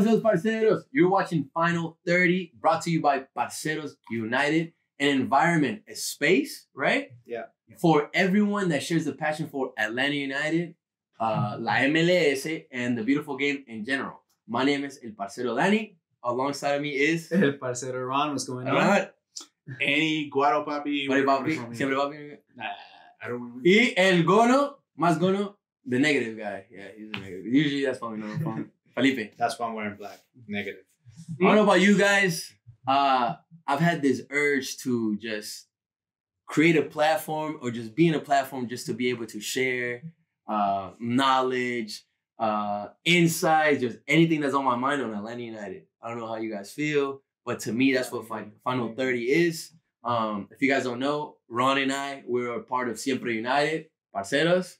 Parceros. You're watching Final 30, brought to you by Parceros United, an environment, a space, right? Yeah. For everyone that shares the passion for Atlanta United, La MLS, and the beautiful game in general. My name is El Parcero Danny. Alongside of me is... El Parcero Ron. What's going on? Ron. Any Guaro Papi. Guaro Papi. Siempre Papi. Nah, I don't remember. Y el Gono, más Gono, the negative guy. Yeah, he's the negative. Usually that's what we know from Felipe. That's why I'm wearing black. Negative. I don't know about you guys. I've had this urge to just create a platform or just be in a platform just to be able to share knowledge, insights, just anything that's on my mind on Atlanta United. I don't know how you guys feel, but to me, that's what Final 30 is. If you guys don't know, Ron and I, we're a part of Siempre United, Parceros.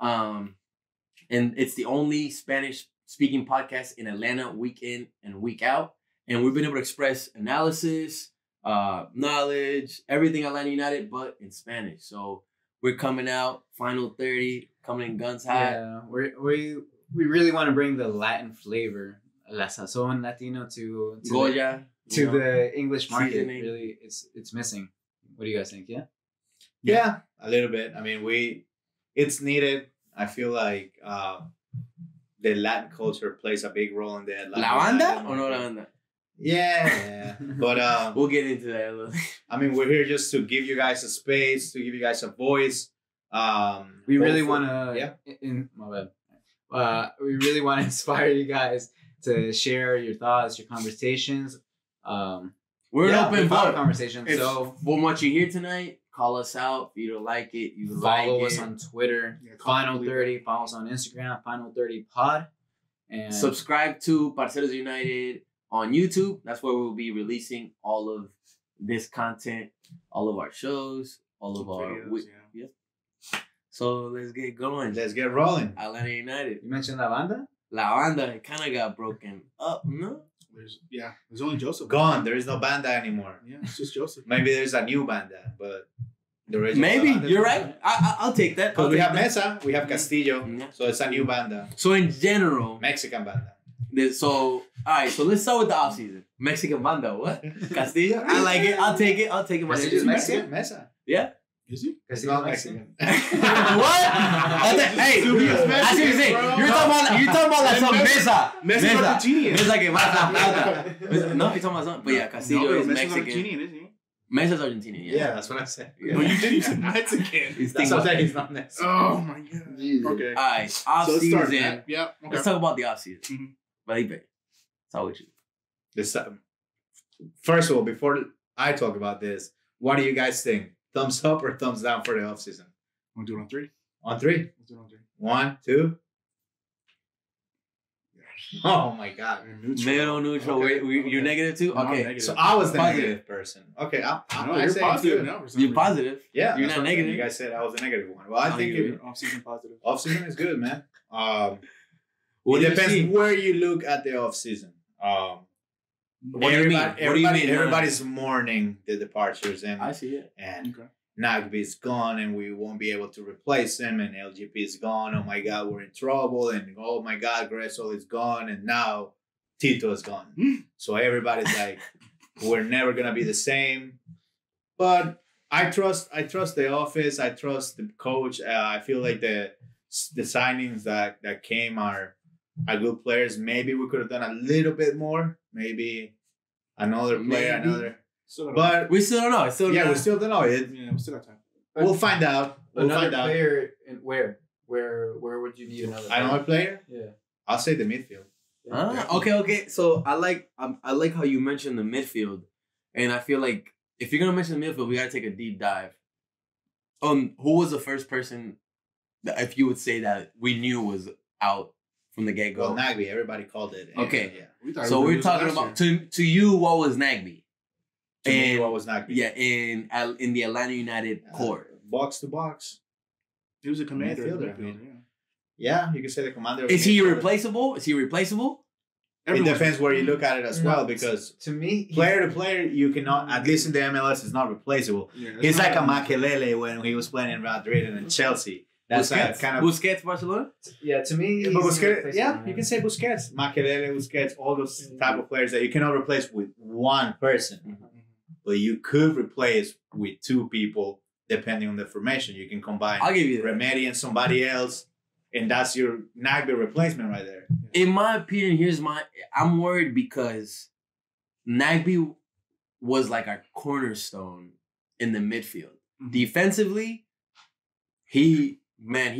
And it's the only Spanish-speaking podcast in Atlanta week in and week out. And we've been able to express analysis, knowledge, everything Atlanta United, but in Spanish. So we're coming out, Final 30, coming in guns hot. Yeah, we really want to bring the Latin flavor, La Sazón Latino to Goya. To the English market. Seasoning. Really, it's missing. What do you guys think? Yeah? Yeah, a little bit. I mean, it's needed. I feel like the Latin culture plays a big role in the Atlanta. ¿La banda or no la banda? Yeah. But we'll get into that a little. I mean, we're here just to give you guys a space, to give you guys a voice. We really want to. Yeah. My bad. We really want to inspire you guys to share your thoughts, your conversations. We're an open book conversation. So from what you hear tonight, call us out. If you don't like it, you follow like us on Twitter. Yeah, Final 30. Follow us on Instagram. Final 30 Pod. And subscribe to Parceros United on YouTube. That's where we'll be releasing all of this content, all of our shows, all of our videos, yeah. So let's get going. Let's get rolling. Atlanta United. You mentioned La Banda? La Banda kind of got broken up, no? There's only Joseph. Gone. There is no banda anymore. Yeah, it's just Joseph. Maybe there's a new banda, but the original Maybe banda you're right. I'll take that. Because we have Mesa, we have Castillo, Yeah. so it's a new banda. So in general, Mexican banda. so all right. So let's start with the offseason. Mexican banda, what? Castillo. I like it. I'll take it. Castillo's Mexican? Mesa. Yeah. Is he? It's not Mexican. What? Hey, I see what you're saying. You're talking about like some mesa. Mesa Argentinian. Mesa que mata. No, you're talking about something. But yeah, Castillo is Mexican. Argentinian, isn't he? Mesa's Argentinian. Yeah, that's what I said. Yeah. No, you did. You said Mexican. That's what I said. He's not Mexican. Oh my god. Okay. All right, So let's start offseason. that. Yeah. Okay. Let's talk about the offseason. Mhm. Felipe, start with you. First of all, before I talk about this, what do you guys think? Thumbs up or thumbs down for the offseason? Want to do it on 3? On 3. Let's do it on 3. 1, 2. Oh my god. Middle, neutral. Okay. You're negative too? No, I'm Okay. negative. So I was the Positive. negative person. Okay, No, I you're say positive. good. No, for some You're reason. positive. Yeah, You're that's not what I'm saying. negative. You guys said I was the negative one. Well, I No, think you're Off-season positive. off-season is good, man. What It do you depends see? where you look at the off-season. What do you mean? What do you mean? Everybody's mourning the departures, and I see it. and Okay. Nagby's gone, and we won't be able to replace him, and LGP is gone. Oh my God, we're in trouble, and oh my God, gressil is gone, and now Tito is gone. So everybody's like, we're never gonna be the same. But I trust the office. I trust the coach. I feel like the signings that came are good players. Maybe we could have done a little bit more. Maybe another player, Maybe. another. Still got But We still don't know. It's still yeah, not- we still don't know. yeah, we still got time. We'll find out. We'll Another find out. player, where would you need another player? Another player? Yeah. I'll say the midfield. Okay. So I like how you mentioned the midfield, and I feel like if you're gonna mention the midfield, we gotta take a deep dive. Who was the first person that, if you would say that we knew was out from the get go? Well, Nagby, everybody called it. Okay. Yeah. So we're talking about to you. What was Nagby? To me, And- what was Nagby? Yeah, in the Atlanta United core. Box to box. He was a commander. in the Midfielder, I mean. midfield, yeah. Yeah, you can say the commander. Of Is the he midfield. replaceable? Is he replaceable? It Everyone's- depends where you look at it as No, well, because to me, player to player, you cannot. At least in the MLS, is not replaceable. Yeah, He's like a not- Makelele when he was playing in Madrid and in Chelsea. That's Busquets? kind of Busquets, Barcelona? Yeah, to me, But he's Busquets, yeah, you can say Busquets, Makelele, Busquets, all those type of players that you cannot replace with one person, but you could replace with two people depending on the formation. You can combine I'll give you that. Remedy and somebody else, and that's your Nagbe replacement right there. In my opinion, I'm worried because Nagbe was like our cornerstone in the midfield. Defensively, he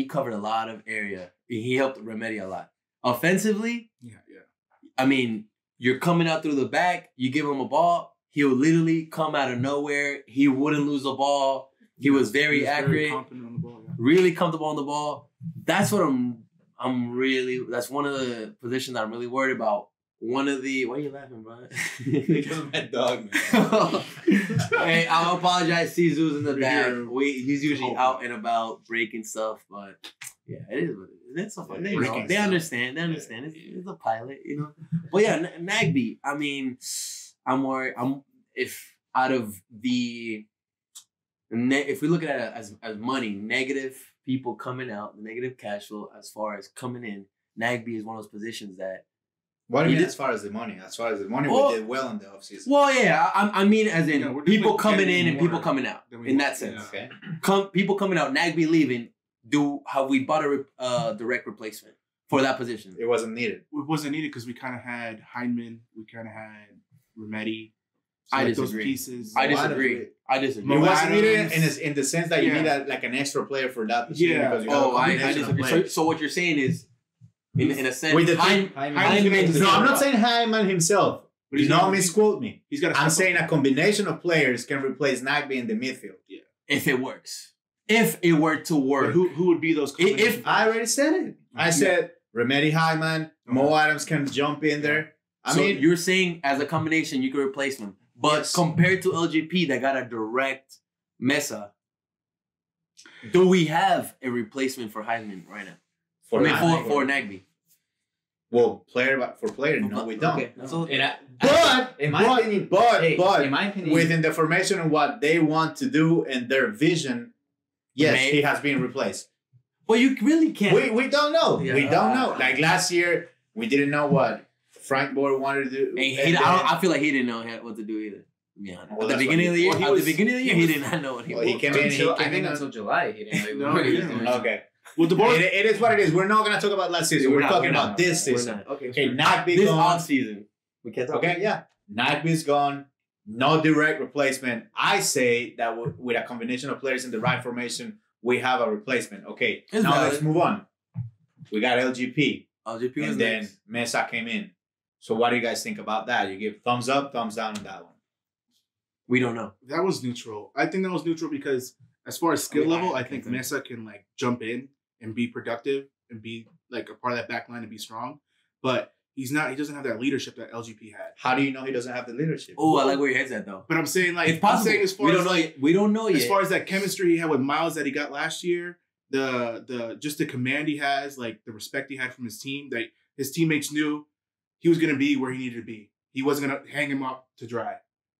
covered a lot of area. He helped Remedy a lot. Offensively, I mean, you're coming out through the back, you give him a ball, he'll literally come out of nowhere. He wouldn't lose the ball. He was very accurate, very confident on the ball, really comfortable on the ball. That's what that's one of the positions that I'm really worried about. Why are you laughing, bro? Because of that dog, man. Hey, I apologize, Caesar's in the back. Here. He's usually out and about breaking stuff, but yeah, it is what it is. That's so fun. They understand. It's a pilot, you know. But yeah, Nagbe. I mean, I'm worried. If we look at it as money, negative people coming out, the negative cash flow as far as coming in, Nagbe is one of those positions that. What do you mean as far as the money? As far as the money, we did well in the offseason. Well, yeah, I mean as in people coming in and more people coming out. In that sense. Okay. People coming out, Nagbe leaving, have we bought a direct replacement for that position? It wasn't needed. It wasn't needed because we kind of had Heinemann, we kind of had Remedy. So I like disagree. Those pieces. I disagree. It wasn't needed in the sense that you need an extra player for that position. Yeah. Because you have a I combination of disagree. players. So what you're saying is, in a sense, With the Heinemann. No, I'm not saying Hyman himself. But Do he's not gonna- misquote me. He's got. I'm saying a combination of players can replace Nagbe in the midfield. if it works. If it were to work. Who would be those? If I already said it. I said Remedy Hyman, Mo Adams can jump in there. I mean, you're saying as a combination you could replace them. But Yes. compared to LGP that got a direct Mesa, do we have a replacement for Heisman right now? For Nagbe. Well, player for player, no, we don't. Okay, that's all. But in my opinion, within the formation and what they want to do and their vision, yes, he has been replaced. But you really can't. We don't know. Yeah. We don't know. Like last year, we didn't know what Frank Boyd wanted to do. I feel like he didn't know what to do either. Yeah. Well, at the beginning of the year, he did not know what he was. He came in. Until July, he didn't know No, what he he was didn't. doing. Okay. Well, the board. It is what it is. We're not going to talk about last season. We're talking about this season. Okay. Nagbe This gone. off season. We can't talk. Okay, yeah. Nagbe's gone. No direct replacement. I say that with a combination of players in the right formation, we have a replacement. Okay, It's now valid. let's move on. We got LGP. LGP was And then next. Mesa came in. So what do you guys think about that? You give thumbs up, thumbs down on that one. We don't know. That was neutral. I think that was neutral because as far as skill level, I think think Mesa can like jump in and be productive and be like a part of that back line and be strong. But he doesn't have that leadership that LGP had. How do you know he doesn't have the leadership? Oh, I like where your head's at though. But I'm saying like It's possible. I'm saying as far we as don't know like yet. We don't know yet. as far as that chemistry he had with Miles that he got last year, the just the command he has, like the respect he had from his team, that his teammates knew he was gonna be where he needed to be. He wasn't gonna hang him up to dry.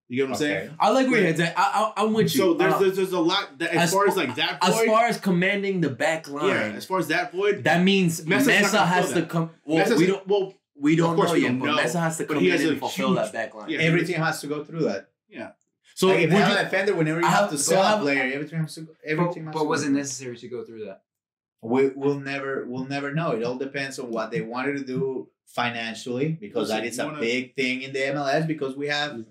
You get what I'm saying? I like where your head's at. I'm with you. So there's a lot that as far as like that void, as far as commanding the back line, as far as that void, that means Mesa's not Mesa gonna has fill to that. come. Mesa's- We don't of course know we yet, don't but know, Mesa has to but come he in has and a fulfill huge- that back line. yeah. Everything has to go through that. yeah. So Like if would you have you- a defender, whenever you I have have- to so I sell a have- player, everything has to go. But was it necessary to go through that? We'll never know. It all depends on what they wanted to do financially, because Listen, that is you a wanna- big thing in the MLS, because we have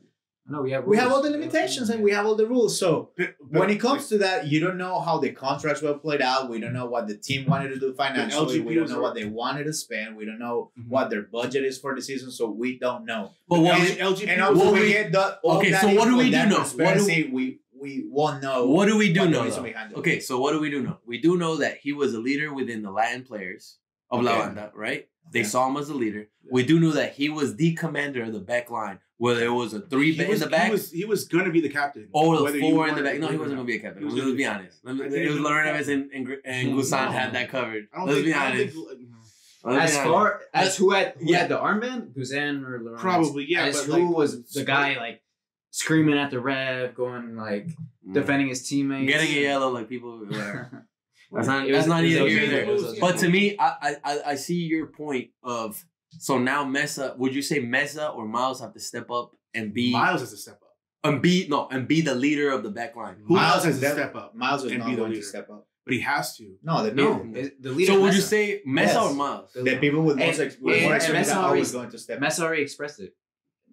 No, we have all the limitations and we have all the rules. So But when it comes to that, you don't know how the contracts were played out. We don't know what the team wanted to do financially. LGP We don't was know a- what they wanted to spend. We don't know Mhm. what their budget is for the season. So we don't know. But what L- we- LGP And was also What we we- get that. All Okay, that so what do info, we do that know? transparency, we won't know. what do we do what the know? reason though? behind it Okay, is. so what do we do know? We do know that he was a leader within the Latin players of La Okay. Banda, right? They Okay. saw him as a leader. We do know that he was the commander of the back line, whether it was a three in the back He was going to be the captain. or the whether you four in the wanted back. to No, he believe wasn't it going or to be a not. captain. He was Let's gonna be be- honest. I think It was he- Lorenes and Gusan No. had that covered. I don't Let's think- be I don't honest. think- Let's As be far honest. as who had Yeah. the armband, Guzan or Lorenz? Probably, yeah, As but, who like, was the guy like screaming at the ref, going like defending his teammates, Getting a yellow like people. Whatever. That's not It was- either it was here or okay. there. It was okay. But to me, I see your point of so now Mesa. Would you say Mesa or Miles have to step up and be Miles has to step up. and be the leader of the back line? Miles has to step up. Miles is and not be the going to leader. step up. But he has to. No, the No, people, the leader. So would you Mesa. say Mesa Yes. or Miles? the people with And- more and experience Mesa are already- always going to step up. Mesa already expressed it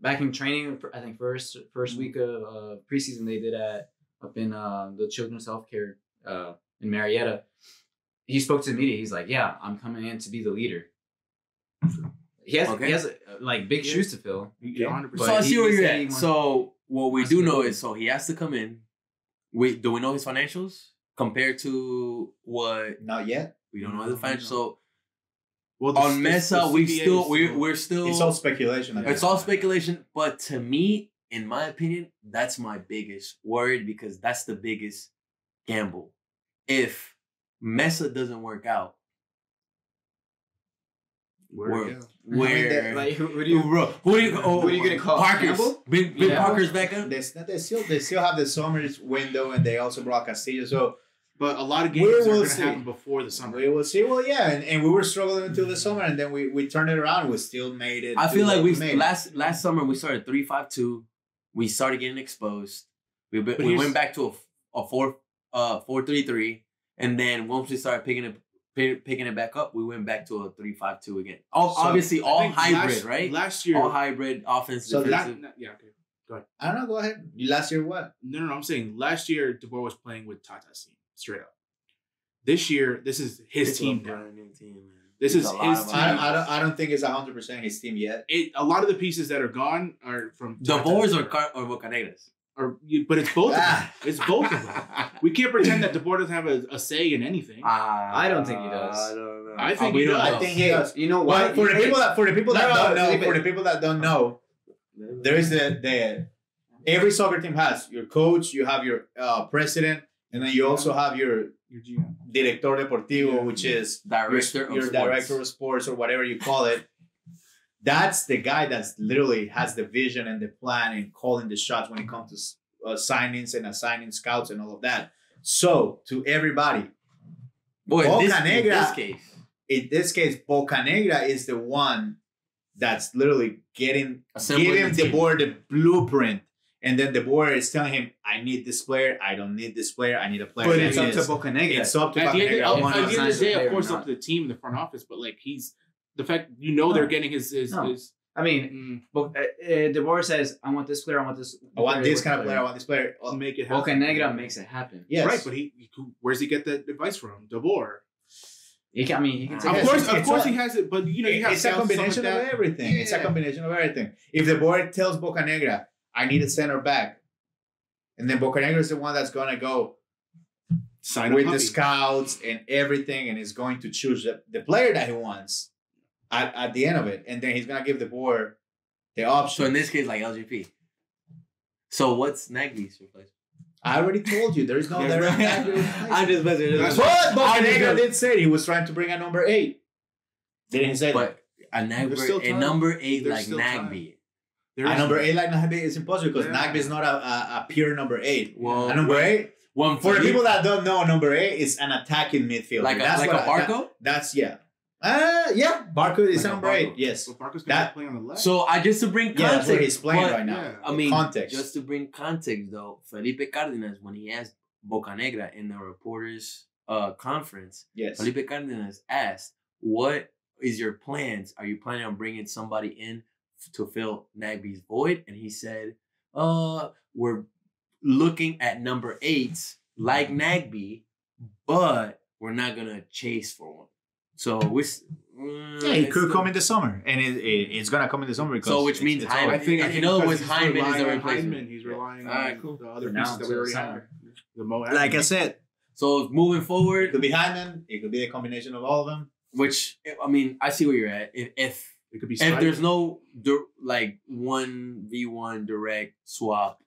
back in training. I think first week of preseason they did up in the children's healthcare in Marietta. He spoke to the media. He's like, "Yeah, I'm coming in to be the leader." He has like big shoes to fill. Yeah, 100%. But So I see he where you're said he at. wants- So what we wants do to know be- is so he has to come in. Do we know his financials compared to what Not yet. we don't know his financials? So Well, on Mesa, we're still It's all speculation. at it's this all point. speculation. But to me, in my opinion, that's my biggest worry because that's the biggest gamble. If Mesa doesn't work out, where Like who do you? who are you gonna call? Parker's Campbell? big Yeah. Parker's back up. They still have the summer window, and they also brought Castillo. So But a lot of We games are will going to see. happen before the summer. we will see. Well, yeah, and we were struggling until the summer, and then we turned it around. We still made it. I to feel like what we made it. last summer we started 3-5-2. We started getting exposed. We here's- went back to a 4-3-3, and then once we started picking it back up, we went back to a 3-5-2 again. Obviously, I all think hybrid, right? Last year, All hybrid offense, So defensive. yeah, okay. I don't know. Go ahead. Last year, what? No. I'm saying last year DeBoer was playing with Tata's team straight up. This year, this is his team now. This is his team. I don't think it's 100% his team yet. A lot of the pieces that are gone are from DeBoer's Tata's. or Bocanegra's. But it's both of them. Ah. It's both of them. We can't pretend that DeBoer doesn't have a say in anything. I don't think he does. I don't know. I think we he don't does. know. I think he does. You know Well, what? for the people that No, don't know, there is the every soccer team has your coach, you have your president, and then you also have your Your GM. director deportivo, Yeah. which is Director of your sports. director of sports or whatever you call it. That's the guy that's literally has the vision and the plan and calling the shots when it comes to signings and assigning scouts and all of that. So to everybody, Boy, in Bocanegra- in this case, Bocanegra is the one that's literally giving Assembling the the team. board the blueprint. And then the board is telling him, I need this player. I don't need this player. I need a player. But that it's up to is." Bocanegra. It's up to At the end Bocanegra. of the 100% day, player of course, or up to the team in the front office. But like the fact they're getting his No. I mean, DeBoer says, "I want this player. I want this. I want this kind of player. player. I want this player. to make it happen. Bocanegra makes it happen. Yes. Right, but where's he get that advice from? DeBoer. He can. I mean, he can take. Of Yes, course, it's he has it. But you have it's a scouts, stuff combination like of that. everything. It's a Yeah. combination of everything. If the board tells Bocanegra, I need a center back, and then Bocanegra is the one that's going to go Sign with a the puppy. scouts and everything, and is going to choose the player that he wants at the end of it, and then he's going to give the board the option. So in this case, like LGP. So what's Nagy's replacement? I already told you there is no direct replacement. I'm just messing. That's But I Bocanegra just- did say he was trying to bring a number 8. Didn't he say that? But There's still time. number 8 There's like still time. Nagby. There A is number no- 8 like Nagbe is impossible because Yeah. Nagbe is not a pure number 8. Well, A number 8, one for the people that don't know, number 8 is an attacking midfielder. like a Barco. That's yeah. Yeah. Barco is Like a number 8. Barco. Yes. So Barco's That- going to play on the left. So I just to bring Yeah, context. that's where he's playing but, right now. yeah. I mean, Context. just to bring context though, Felipe Cárdenas when he asked Bocanegra in the reporters conference, Yes. Felipe Cárdenas asked, "What is your plans? Are you planning on bringing somebody in to fill Nagby's void?" And he said, we're looking at number 8s like Nagby, but we're not gonna chase for one." So we. Yeah, it could come in the summer, and it's gonna come in the summer because. So which means it's Hyman. all- I think in other because words, he's Hyman is the relying on replacement. Hyman. He's relying on Alright, cool. the other For now, pieces that we already until have. summer. The Mo Like I Adams. said, So moving it forward, could be Hyman. It could be a combination of all of them. which I mean, I see where you're at. If it could be. if there's no 1v1 direct swap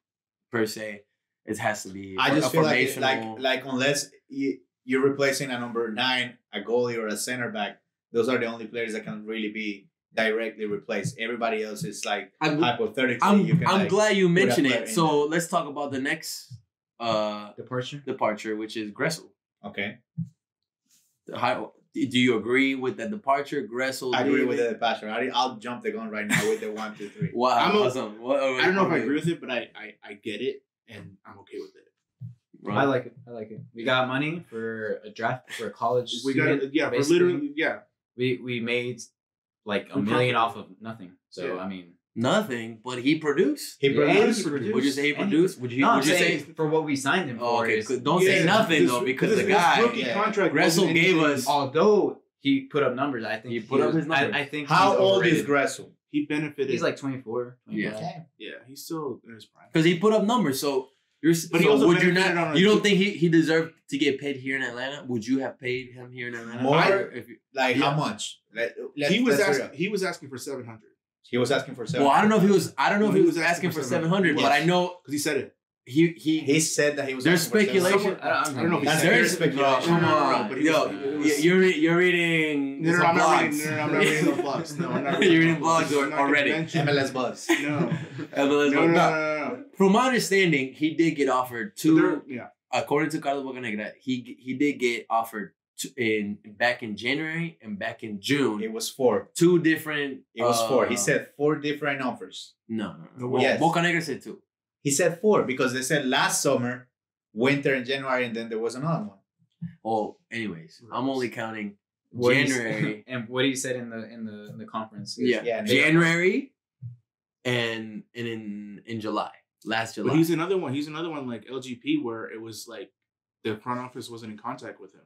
per se, it has to be. I just a feel like formational- unless you're replacing a number 9, a goalie, or a center back, those are the only players that can really be directly replaced. Everybody else is like I'm, hypothetically. you can, I'm like, glad you put a mentioned player it. in So let's talk about the next Departure. departure, which is Gressel. Okay. How do you agree with the departure? Gressel. I agree with David? the departure. I'll jump the gun right now with the 1, 2, 3. Wow, I'm awesome. I don't know if I agree with it, but I get it, and I'm okay with it. Bro. I like it. We got money for a draft for a college. We got student, for basically. literally We made like $1 We million profited. off of nothing. So Yeah. I mean, Nothing, but he produced. He Yeah, produced. he produced. Would you say he And produced? Would you? no, I'm would you saying say? for what we signed him Oh, for. okay, is- don't say nothing though, because the his guy. rookie yeah. contract Gressel wasn't gave anything. us- although he put up numbers, I think He put up his numbers. I think How he's old is overrated. Gressel? He benefited. He's like 24. Yeah. 25. yeah, he's still in his prime. Because he put up numbers, so you're. But he so also would you benefited not? on a You don't good- think he deserved to get paid here in Atlanta? Would you have paid him here in Atlanta? More? If you, Like Yeah. how much? He was asking for 700 He was asking for 7. well, I don't know if he was. I don't know if He he was was asking for 700, 700, but I know because he said it. He said that he was. There's asking for 700. speculation. I don't know if he That's said very it. speculation. Come No, no, on, no, but he yo, was- you're reading. No, some I'm not reading. blogs. I'm not reading the blogs. No, I'm not You're reading reading blogs I'm not already. gonna mention- MLS Buzz. No. MLS No, blogs. no. From my understanding, he did get offered So two. yeah. According to Carlos Bocanegra, he did get offered back in January and back in June. It was 4. Two different. It was 4. He said 4 different offers. no. Yes. Bocanegra said 2. He said 4 because they said last summer, winter in January, and then there was another one. Oh, anyways, I'm only counting What he- January. and what he said in the conference. is- Yeah, Yeah, January and in July, last July. But he's another one. He's another one like LGP where it was like the front office wasn't in contact with him.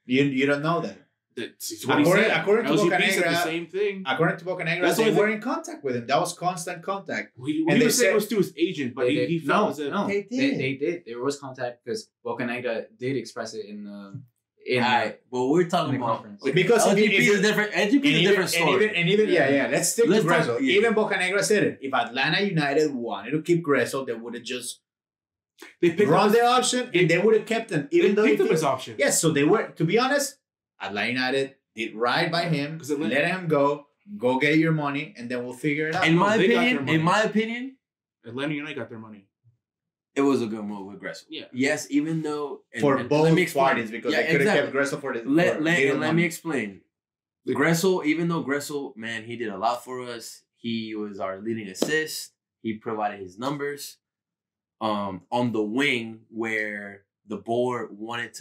You don't know that. That's what he said. According to LGP said the Bocanegra, same thing. according to Bocanegra, That's they what were in contact with him. That was constant contact. He And they was saying said- it was to his agent, but They he did. felt No, as if no, They they did. did. There was contact because Bocanegra did express it in the Alright, but we're in talking the about conference. Because if LGP you- is different. LGP is a different story. And even let's stick Let's to talk- Gressel. yeah. Even Bocanegra said it. If Atlanta United wanted to keep Gressel, they would have just they picked run up the option and they would have kept him. Even though picked he up his did- option. Yes, so they were, to be honest, Atlanta United did right by him. 'Cause Atlanta- Let him go get your money, and then we'll figure it out. In my they got their opinion, money. Atlanta United got their money. it was a good move with Gressel. Yeah. Yes, even though For let both me explain. parties, because Yeah, they could have exactly. kept Gressel for the Let for little me money. explain. Gressel, even though Gressel, man, he did a lot for us. He was our leading assist. He provided his numbers. On the wing where the board wanted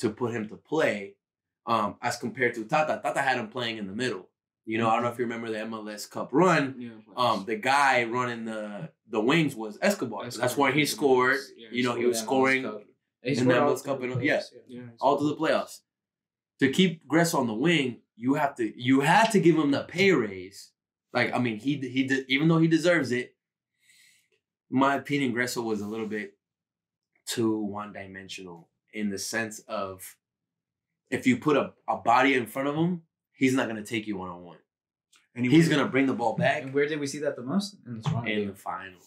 to put him to play, as compared to Tata. Tata had him playing in the middle. You know, I don't know if you remember the MLS Cup run. Yeah. The guy running the wings was Escobar. That's where he scored. Yeah, You know, he was scoring He in scored the all MLS Cup through and- the yeah. playoffs, Yeah. all to the playoffs. To keep Gressel on the wing, you had to give him the pay raise. Like, I mean, he did, even though he deserves it. In my opinion, Gressel was a little bit too one-dimensional in the sense of if you put a body in front of him, he's not gonna take you one-on-one. And He's gonna bring the ball back And where did we see that the most? In the Toronto in game. the final.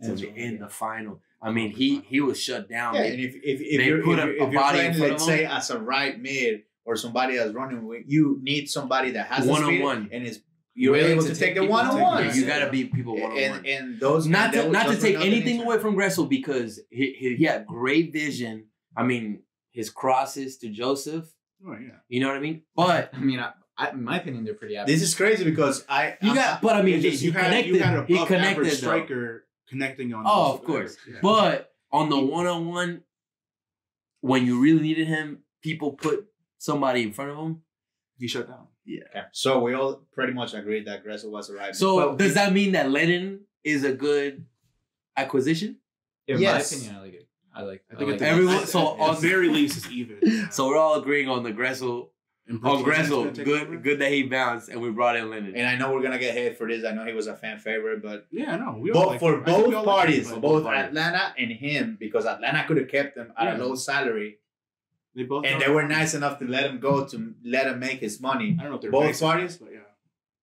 In the In game. the final. I mean, he was shut down. Yeah, They- and if they you're, put if a you're, if you're body in playing, front let's of him. say, as a right mid or somebody that's running, you need somebody that has the speed One-on-one. and is you're Willing able to to take take the people to one-on-one. Yeah, you gotta beat people one-on-one. And those Not and to those were take nothing anything easy. away from Gressel because he had great vision. I mean, his crosses to Joseph, Oh yeah. you know what I mean? But I mean, in my opinion, they're pretty average. This is crazy because I mean, It's just he you had connected. an above He average connected though. striker connecting on. Oh, those- of course. Yeah. But on the one-on-one, when you really needed him, people put somebody in front of him. he shut down. Okay. So we all pretty much agreed that Gressel was a right. So But does that mean that Lennon is a good acquisition? In Yes. my opinion, I like it. I like think it. everyone- so at on- the very least it's even. So we're all agreeing on the Gressel. And On Brooklyn's Gressel, gonna take over? good that he bounced and we brought in Lennon. and I know we're gonna get hate for this. I know he was a fan favorite, but Yeah, no. We all both like for him. I think we both all like parties, him, but both parties. Atlanta and him, because Atlanta could have kept him at a Yeah. low salary, They both and they were nice enough to let him go to let him make his money. I don't know if they're both nice parties? enough, but yeah.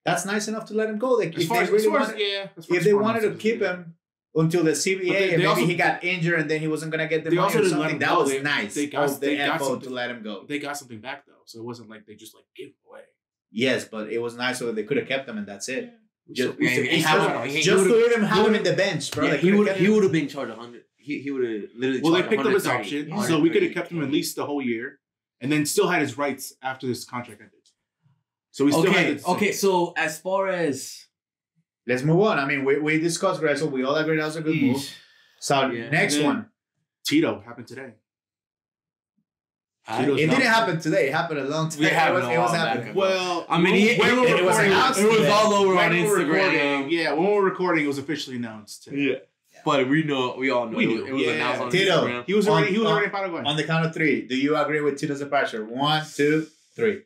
That's nice enough to let him go. Like, As if far they as, really as far as wanted, yeah, as far if as they foreign wanted to officers, keep yeah. him until the CBA, But they and maybe also- he got injured and then he wasn't gonna get the They money also or didn't let something. him That go. was They- nice. they got- of the they got FO to something- let him go. They got something back though, so it wasn't like they just like gave him away. Yes, but it was nice so they could have kept him and that's it. Just, Yeah, he just, have him. He just to would've- even have him in the bench, bro. Yeah, They he coulda would kept he him. would have been charged 100. He would have literally. Well, they charged picked up his 130. option, so we could have kept him at 130. least the whole year. and then still had his rights after this contract ended. So we still had Okay, so as far as let's move on. I mean, we discussed Gressel. We all agree that was a good move. So next one, Tito happened today. It didn't happen today. It happened a long time. It was happening. Well, I mean, it was all over on Instagram. Yeah, when we were recording, it was officially announced today. Yeah. But we all know it was announced on Tito, Instagram. He was already in Paraguay. On the count of 3, do you agree with Tito's departure? 1, 2, 3.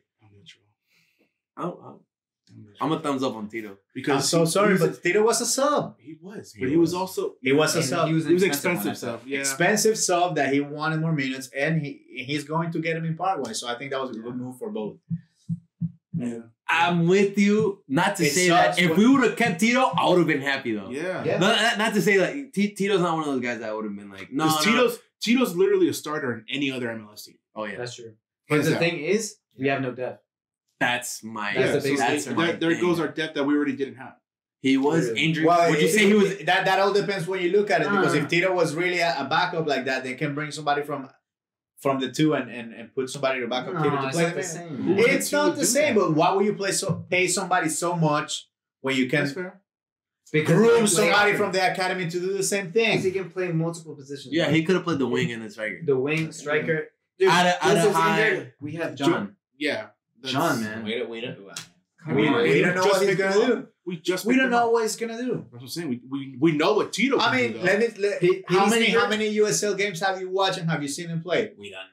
I'm a thumbs up on Tito. Because I'm so sorry, but Tito was a sub. He was. But he was also... He was a sub. He was expensive sub. Yeah. Expensive sub that he wanted more minutes, and he's going to get him in Paraguay. So I think that was a good move for both. Yeah. I'm with you. Not to say that if we would have kept Tito, I would have been happy though. Yeah. Not to say that Tito's not one of those guys that I would have been like, no. Tito's literally a starter in any other MLS team. Oh yeah, that's true. But the thing is, we have no depth. That's there goes our depth that we already didn't have. He was injured. Well, would you say he was? That all depends when you look at it. Because if Tito was really a backup like that, they can bring somebody from the 2 and put somebody to back up Tito to play the same. It's not the same. But why would you pay somebody so much when you can groom somebody from the academy to do the same thing? Because he can play multiple positions. Yeah, he could have played the wing and the striker. The wing striker. Dude, we have John. Yeah. John, man. We don't know what he's gonna do. We don't know what he's gonna do. That's what I'm saying. We know what Tito can do. I mean, how many USL games have you watched and have you seen him play? We don't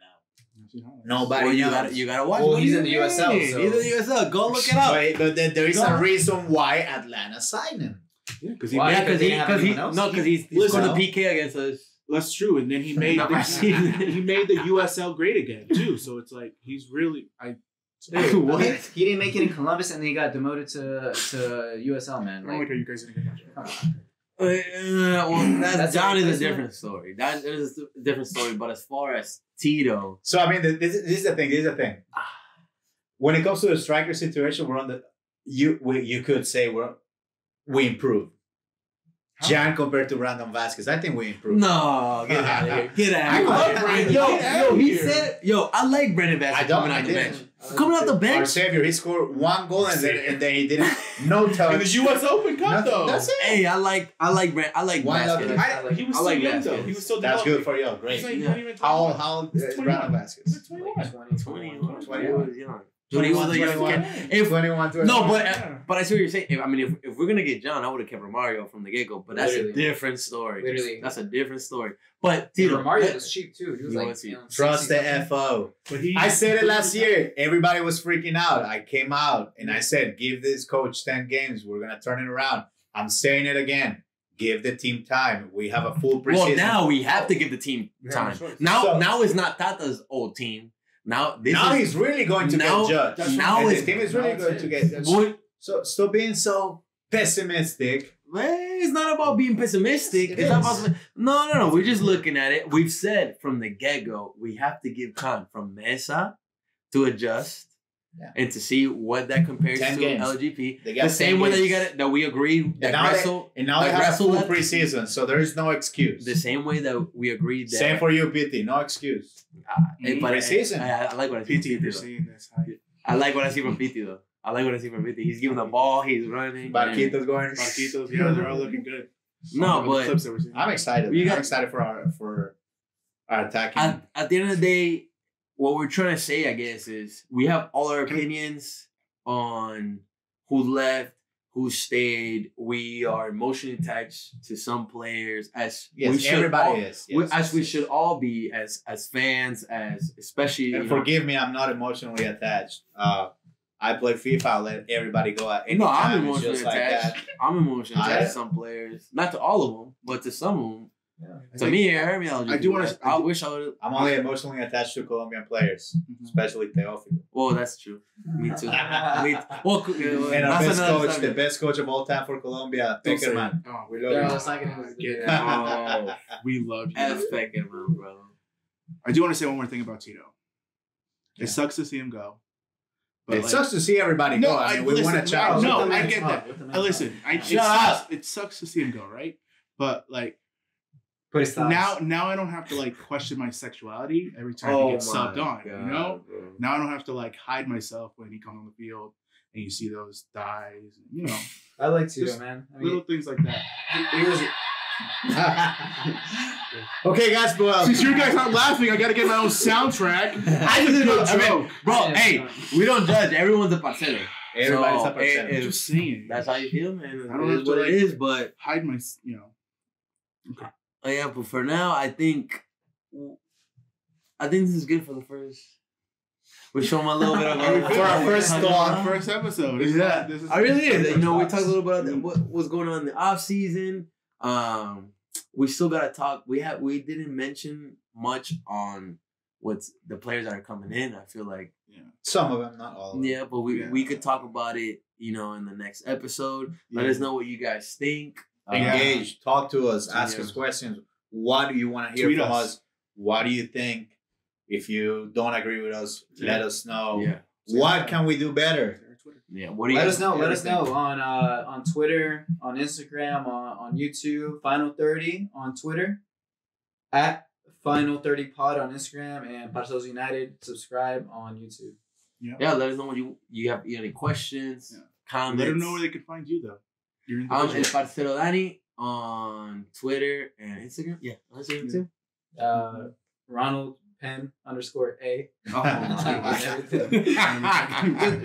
know. Nobody knows. You gotta watch. Well, he's in the USL. So. He's in the USL. Go look it up. But there is a reason why Atlanta signed him. Yeah, because he's going to PK against us. That's true, and then he made the USL great again too. So it's like he's really what? He didn't make it in Columbus, and then he got demoted to USL. Man, I don't like how you guys didn't get that. John is a different story. That is a different story. But as far as Tito, so I mean, this is the thing. When it comes to the striker situation, we're on the. You could say we improved. Jan compared to Brandon Vasquez, I think we improved. No, get out of here. Get out of here. Yo, I like Brandon Vasquez coming out the bench. Coming out the bench? Our savior, he scored 1 goal and then he didn't. No touch. In the U.S. Open Cup, though. That's it. Hey, I like Vasquez. He was still young, though. He was still That's good for you. Great. How old is Brandon Vasquez? 21. 21. No, but I see what you're saying. If we're gonna get John, I would have kept Romario from the get go. But that's a different story. Literally, that's a different story. But Tito, Romario was cheap too. He was like, trust the FO. I said it last year. Everybody was freaking out. I came out and I said, give this coach 10 games. We're gonna turn it around. I'm saying it again. Give the team time. We have a full preseason. Well, now we have to give the team time. Now it's not Tata's old team. Now he's really going to get judged. Now his team is really going to get judged. So stop being so pessimistic. It's not about being pessimistic. It's not about no. We're just looking at it. We've said from the get-go, we have to give time from Mesa to adjust and to see what that compares to LGP. The same way that you got it, that we agreed that Gressel. And now they have a full preseason, so there is no excuse. The same way that we agreed that. Same for you, PT. No excuse. Preseason. I like what I see from PT. I like what I see from PT though. He's giving the ball. He's running. Barquitos going. They're all looking good. No, but I'm excited. I'm excited for our attacking. At the end of the day, what we're trying to say, I guess, is we have all our opinions on who left, who stayed. We are emotionally attached to some players, as we should all be as fans, as especially. And forgive me, I'm not emotionally attached. I play FIFA. I let everybody go at any time. I'm emotionally attached. I'm emotionally attached to some players, not to all of them, but to some of them. Yeah. To me, it hurt me. I wish I would. I'm only emotionally attached to Colombian players, especially Teófilo. Well, that's true. Me too. And our the best coach of all time for Colombia, Peckerman. Oh, we love him. We love you. As Peckerman, bro. I do want to say one more thing about Tito. It sucks to see him go. But it sucks to see everybody go. We want to challenge. No, I get that. Listen, it sucks to see him go, right? But Put his thoughts. Now I don't have to like question my sexuality every time he gets subbed on. You know, now I don't have to like hide myself when he comes on the field and you see those thighs. You know, I like Tito, Just man. I little things like that. he was. Okay, guys, well, Since you guys aren't laughing, I gotta get my own soundtrack. I just did a joke. joke. Bro, hey, we don't judge. Everyone's a parcero. everybody's So, a percent. I'm just saying. That's how you feel, man. I don't It have is to, what like, it is, but hide my, you know. Okay. yeah, but for now, I think this is good for the first. We show them a little bit of For our first thought. First episode. Yeah, This is I really is. You know, we thoughts. talked a little bit about what's going on in the off season. We still gotta talk. We didn't mention much on what's the players that are coming in. I feel like Some of them, not all of them. yeah, but we could talk about it. You know, in the next episode. Let us know what you guys think. Engage, talk to us, ask Yeah. us questions. What do you want to hear Tweet from us. us? What do you think? If you don't agree with us, let us know. Yeah, What can we do better? yeah. What do you? Let us know. Let us Everything. know on Twitter, on Instagram, on YouTube. Final 30 on Twitter, at Final 30 Pod on Instagram, and Parceros United. Subscribe on YouTube. Yeah, let us know what you have any questions, comments. Let them know where they can find you, though. You're in the I'm visual. El Parcero Danny on Twitter and Instagram. Yeah, on Instagram too. Ronald Penn _A. Oh,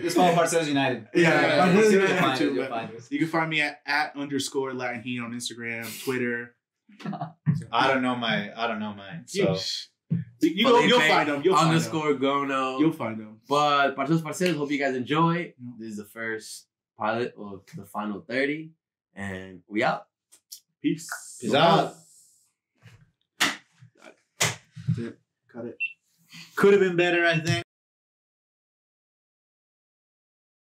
Just follow Parceros United. Yeah, You'll yeah. find it, you'll find us. You can find me at @_Latin Heat on Instagram, Twitter. I don't know mine. So You'll find them. You'll find them. _Gono. You'll find them. But Parceros, hope you guys enjoy. This is the first pilot of the final 30, and we out. Peace. Peace out. That's it. Cut it. Could have been better, I think.